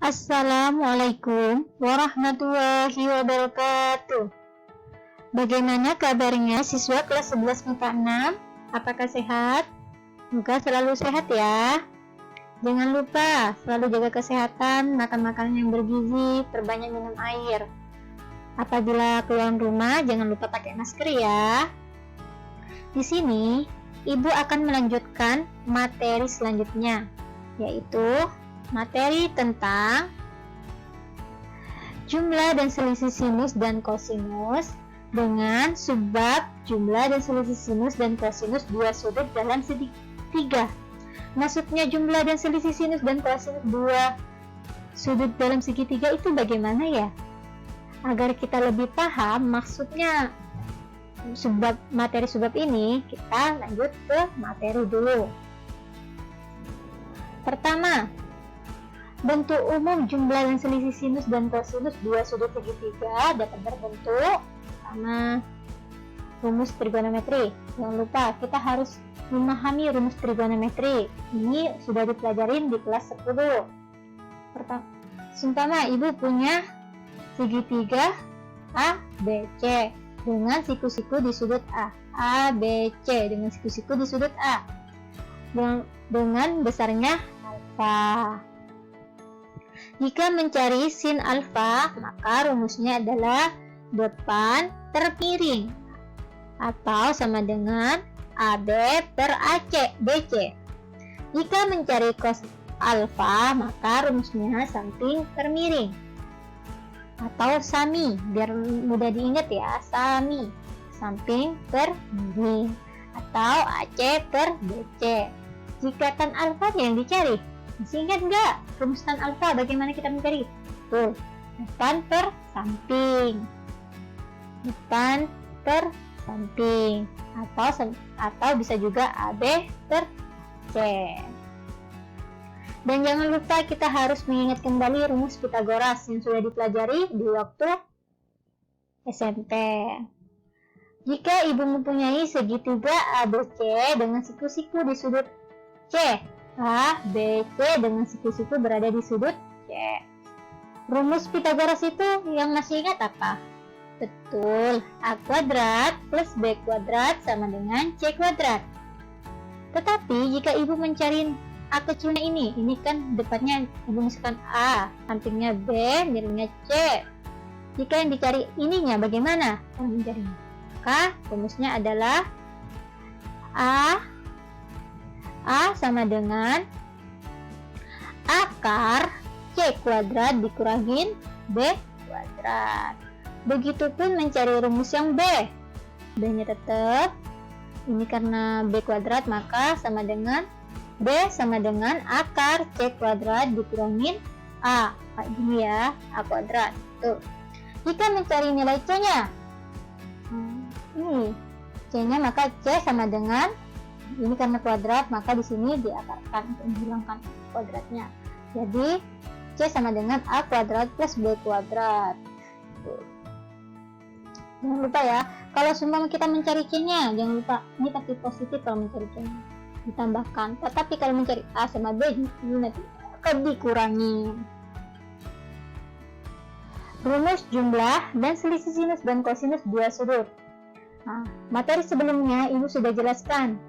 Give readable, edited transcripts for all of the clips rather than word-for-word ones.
Assalamualaikum warahmatullahi wabarakatuh. Bagaimana kabarnya siswa kelas 11 MIPA 6? Apakah sehat? Semoga selalu sehat ya. Jangan lupa selalu jaga kesehatan, makan makanan yang bergizi, perbanyak minum air. Apabila keluar rumah jangan lupa pakai masker ya. Di sini Ibu akan melanjutkan materi selanjutnya, yaitu materi tentang jumlah dan selisih sinus dan kosinus dengan subbab jumlah dan selisih sinus dan kosinus dua sudut dalam segitiga. Maksudnya jumlah dan selisih sinus dan kosinus dua sudut dalam segitiga itu bagaimana ya? Agar kita lebih paham maksudnya materi subbab ini, kita lanjut ke materi dulu. Pertama, bentuk umum jumlah dan selisih sinus dan kosinus dua sudut segitiga dapat berbentuk sama rumus trigonometri. Jangan lupa kita harus memahami rumus trigonometri. Ini sudah dipelajarin di kelas 10. Pertama, seumpama Ibu punya segitiga A, B, C dengan siku-siku di sudut A, B, C dengan siku-siku di sudut A dengan besarnya alfa. Jika mencari sin alfa, maka rumusnya adalah depan termiring atau sama dengan AB per AC, BC. Jika mencari cos alfa, maka rumusnya samping termiring atau sami, biar mudah diingat ya, sami, samping termiring atau AC per BC. Jika tan alfa yang dicari, masih ingat nggak rumus tan alfa bagaimana kita mencari? Tuh, depan per samping, depan per samping atau bisa juga AB per C. Dan jangan lupa kita harus mengingat kembali rumus Pitagoras yang sudah dipelajari di waktu SMP. Jika Ibu mempunyai segitiga ABC dengan siku-siku di sudut C, A, B, C dengan siku-siku berada di sudut C. Rumus Pitagoras itu yang masih ingat apa? Betul, A kuadrat plus B kuadrat sama dengan C kuadrat. Tetapi jika Ibu mencari A kecilnya ini kan depannya Ibu misalkan A, sampingnya B, miringnya C. Jika yang dicari ininya bagaimana cara mencarinya? Maka rumusnya adalah A sama dengan akar C kuadrat dikurangin B kuadrat. Begitupun mencari rumus yang B. B-nya tetap ini karena B kuadrat maka sama dengan B sama dengan akar C kuadrat dikurangin A. Kayak gini ya, A kuadrat. Tuh. Jika mencari nilai C-nya, ini C-nya maka C sama dengan ini karena kuadrat maka di sini diakarkan untuk menghilangkan kuadratnya. Jadi C sama dengan A kuadrat plus B kuadrat. Jangan lupa ya, kalau seumpama kita mencari C-nya, jangan lupa ini pasti positif kalau mencari C-nya ditambahkan. Tetapi kalau mencari A sama B ini nanti akan dikurangi. Rumus jumlah dan selisih sinus dan kosinus dua sudut. Nah, materi sebelumnya Ibu sudah jelaskan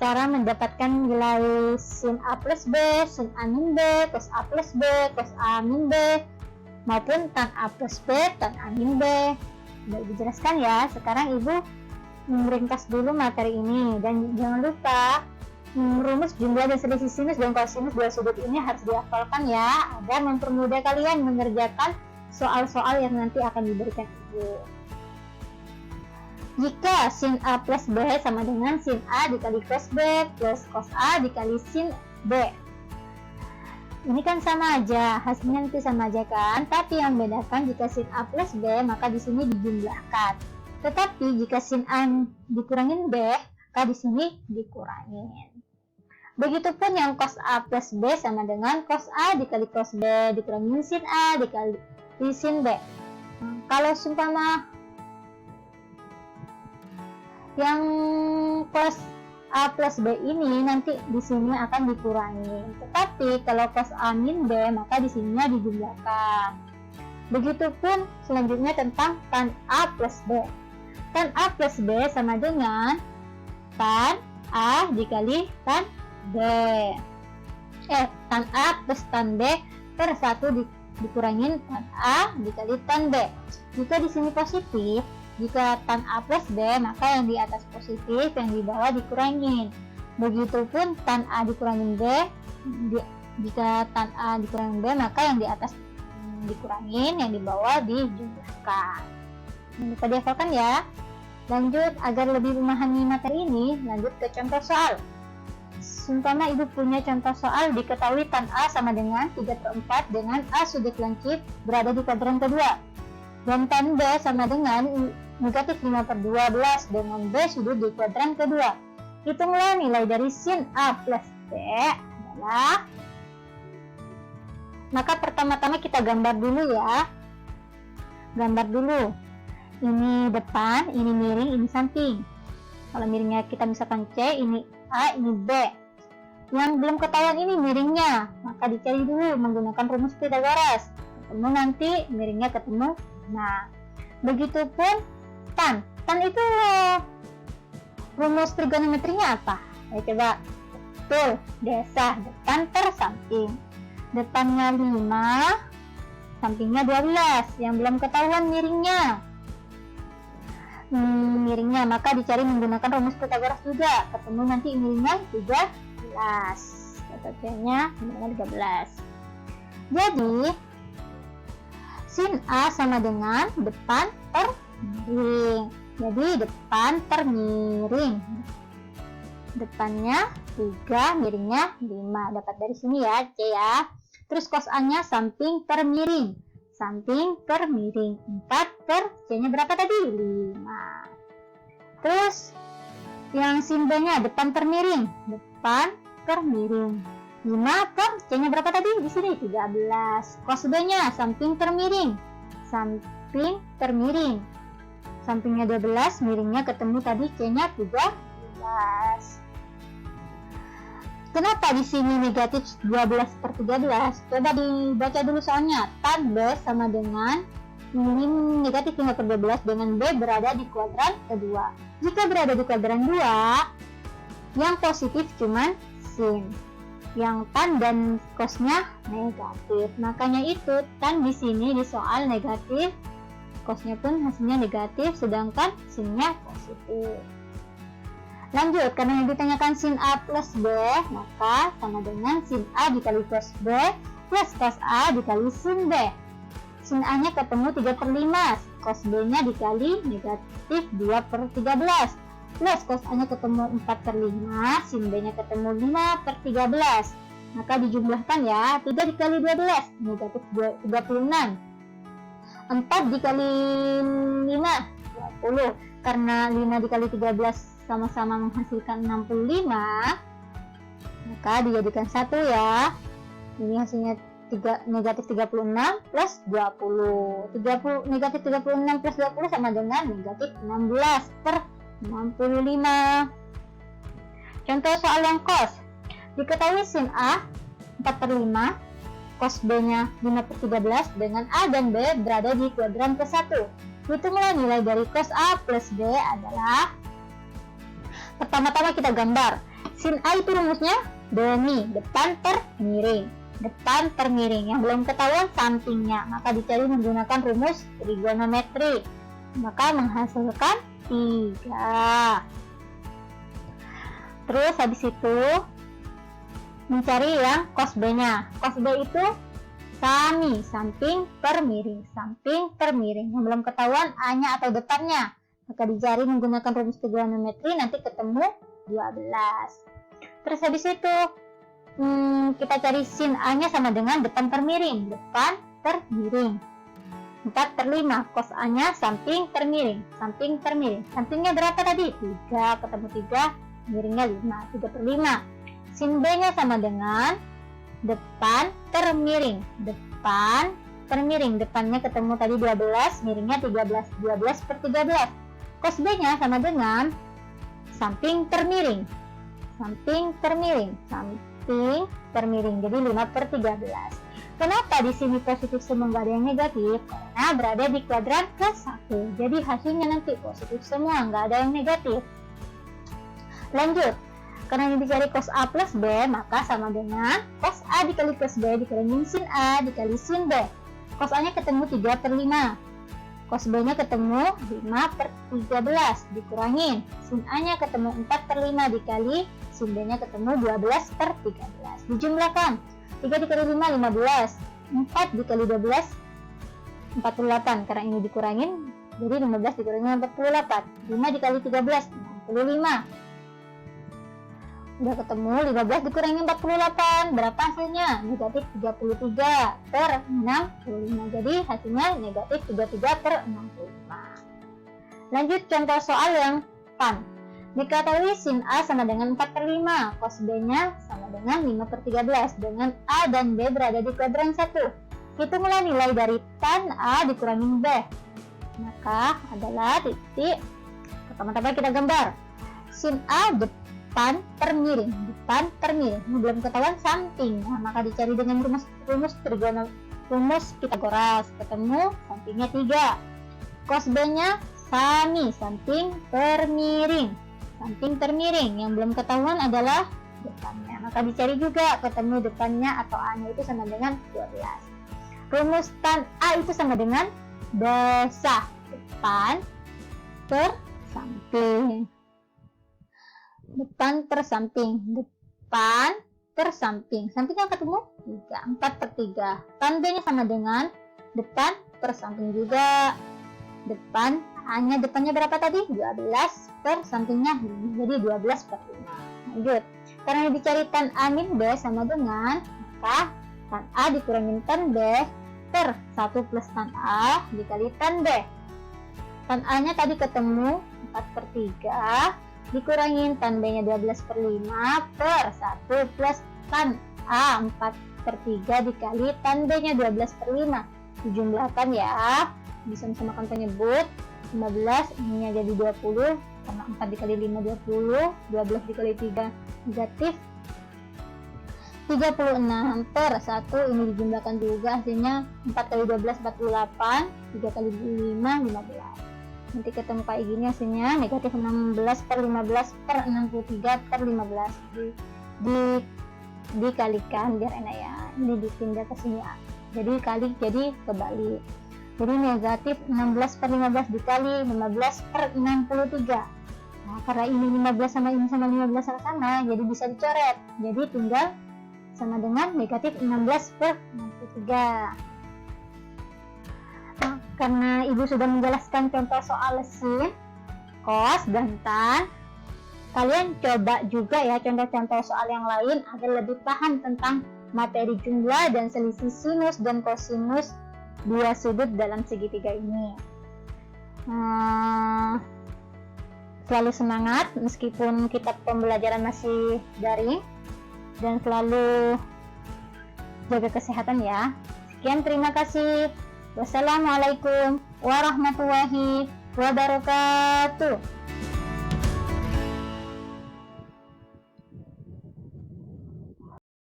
cara mendapatkan nilai sin A plus B, sin A min B, cos A plus B, cos A min B, maupun tan A plus B, tan A min B. Sudah dijelaskan ya. Sekarang Ibu meringkas dulu materi ini dan jangan lupa rumus jumlah dan selisih sinus dan kosinus dua sudut ini harus dihafalkan ya, agar mempermudah kalian mengerjakan soal-soal yang nanti akan diberikan Ibu. Jika sin A plus B sama dengan sin A dikali cos B plus cos A dikali sin B. Ini kan sama aja, hasilnya nanti sama aja kan? Tapi yang membedakan jika sin A plus B maka di sini dijumlahkan. Tetapi jika sin A dikurangin B, maka di sini dikurangin. Begitupun yang cos A plus B sama dengan cos A dikali cos B dikurangin sin A dikali sin B. Kalau seumpama yang cos A plus B ini nanti di sini akan dikurangi. Tetapi kalau cos A min B, maka di sininya dijumlahkan. Begitupun selanjutnya tentang tan A plus B. Tan A plus B sama dengan tan A dikali tan B. Tan A plus tan B per 1 dikurangin tan A dikali tan B. Jika di sini positif, jika tan A plus B, maka yang di atas positif, yang di bawah dikurangin. Begitupun tan A dikurangin B, jika tan A dikurangin B, maka yang di atas dikurangin, yang di bawah dijumlahkan. Jangan lupa dihafalkan ya. Lanjut, agar lebih memahami materi ini, lanjut ke contoh soal. Seumpama ibu punya contoh soal diketahui tan A sama dengan 3/4 dengan A sudut langkit berada di kuadran kedua. Dan tan B sama dengan negatif 5/12 dengan B sudut di kuadran kedua. Hitunglah nilai dari sin A plus B adalah, maka pertama-tama kita gambar dulu ya. Gambar dulu. Ini depan, ini miring, ini samping. Kalau miringnya kita misalkan C, ini A, ini B. Yang belum ketahuan ini miringnya, maka dicari dulu menggunakan rumus Pythagoras. Ketemu nanti miringnya ketemu. Nah, begitupun tan. Tan itu rumus trigonometrinya apa? Ayo coba. Betul, desah depan per samping. Depannya 5, sampingnya 12. Yang belum ketahuan miringnya. Miringnya maka dicari menggunakan rumus Pythagoras juga. Ketemu nanti miringnya 13. Contohnya miringnya 13. Jadi sin A sama dengan depan per miring. Jadi depan per miring. Depannya 3, miringnya 5. Dapat dari sini ya, C ya. Terus cos A-nya samping per miring. Samping per miring. 4 per C-nya berapa tadi? 5. Terus yang sin B-nya depan per miring. Depan per miring. 5 per C-nya berapa tadi? Di sini 13. Cos B-nya samping per miring. Samping per miring. Sampingnya 12, miringnya ketemu tadi C-nya 13. Kenapa di sini negatif 12 per 13? Coba dibaca dulu soalnya. Tan B sama dengan negatif 5 per 12 dengan B berada di kuadran kedua. Jika berada di kuadran 2, yang positif cuman sin. Yang tan dan cosnya negatif. Makanya itu tan di sini di soal negatif, cosnya pun hasilnya negatif, sedangkan sinnya positif. Lanjut, karena yang ditanyakan sin A plus B, maka sama dengan sin A dikali cos B plus cos A dikali sin B. Sin A nya ketemu 3/5, cos B nya dikali negatif 2/13. Plus cos A nya ketemu 4/5, sin B nya ketemu 5/13. Maka dijumlahkan ya, 3 dikali 12 negatif 36. 4 dikali 5 20. Karena 5 dikali 13 sama-sama menghasilkan 65, maka dijadikan 1 ya. Ini hasilnya negatif 36 plus 20. Negatif 36 plus 20 sama dengan negatif 16 per 65. Contoh soal yang cos. Diketahui sin A 4/5, cos B nya 5/13 dengan A dan B berada di kuadran ke-1. Hitunglah nilai dari cos A plus B adalah, pertama-tama kita gambar. Sin A itu rumusnya demi, depan per miring. Depan per miring. Yang belum ketahuan sampingnya, maka dicari menggunakan rumus trigonometri. Maka menghasilkan 3. Terus habis itu mencari yang cos B-nya. Cos B itu sami, samping per miring. Samping per miring. Yang belum ketahuan A-nya atau depannya, maka dicari menggunakan rumus trigonometri, nanti ketemu 12. Terus habis itu kita cari sin A-nya sama dengan depan per miring. Depan per miring. 4/5, cos A-nya samping per miring. Samping per miring. Sampingnya berapa tadi? 3, ketemu 3, miringnya 5. 3/5. Sin B-nya sama dengan depan per miring. Depan per miring. Depannya ketemu tadi 12, miringnya 13. 12/13. Cos B-nya sama dengan samping per miring. samping termiring, samping termiring. Jadi 5/13. Kenapa di sini positif semua nggak ada yang negatif? Karena berada di kuadran ke-1. Jadi hasilnya nanti positif semua, nggak ada yang negatif. Lanjut. Karena ini dicari cos A plus B, maka sama dengan cos A dikali cos B dikurangin sin A dikali sin B. Cos A nya ketemu 3/5. Cos B nya ketemu 5/13 dikurangin. Sin A nya ketemu 4/5 dikali sin B nya ketemu 12/13. Dijumlahkan. 3 dikali 5, 15. 4 dikali 12, 48. Karena ini dikurangin, jadi 15 dikurangi 48. 5 dikali 13, 65. Udah ketemu, 15 dikurangi 48. Berapa hasilnya? Negatif 33/65. Jadi hasilnya negatif 33/65. Lanjut contoh soal yang pan. Diketahui sin A sama dengan 4/5, cos B-nya sama dengan 5/13, dengan A dan B berada di kuadran 1. Hitunglah nilai dari tan A dikurangi B. Maka adalah titik, pertama-tama kita gambar. Sin A depan termiring, ini belum ketahuan samping. Nah, maka dicari dengan rumus Pythagoras, ketemu sampingnya 3. Cos B-nya sami, samping termiring. Yang belum ketahuan adalah depannya, maka dicari juga, ketemu depannya atau A nya itu sama dengan 12. Rumus tan A itu sama dengan dasar depan per samping. Sampingnya ketemu 3, 4/3. Tan B nya sama dengan depan per samping juga. Depannya berapa tadi? 12 per sampingnya 5, jadi 12/5. Lanjut. Karena dicari tan A min B sama dengan, maka tan A dikurangin tan B per 1 plus tan A dikali tan B. Tan A nya tadi ketemu 4/3 dikurangin tan B nya 12/5 per 1 plus tan A 4/3 dikali tan B nya 12/5. Dijumlahkan ya, bisa samakan penyebut. 15, ininya jadi 20, karena 4 dikali 5 20, 12 dikali 3 negatif 36 per 1, ini dijumlahkan juga, hasilnya 4 kali 12 48, 3 kali 5 15. Nanti ketemu kayak gini hasilnya negatif 16/15/63/15. Dikalikan biar enak ya, ini dipindah ke sini ya, jadi kali jadi kebalik. Jadi negatif 16/15 dikali 15/63. Nah, karena ini 15 sama ini sama 15 sama, jadi bisa dicoret. Jadi tinggal sama dengan negatif 16/63. Nah, karena Ibu sudah menjelaskan contoh soal sin, cos, dan tan, kalian coba juga ya contoh-contoh soal yang lain agar lebih paham tentang materi jumlah dan selisih sinus dan kosinus dua sudut dalam segitiga ini. Selalu semangat meskipun kita pembelajaran masih daring, dan selalu jaga kesehatan ya. Sekian, terima kasih. Wassalamualaikum warahmatullahi wabarakatuh.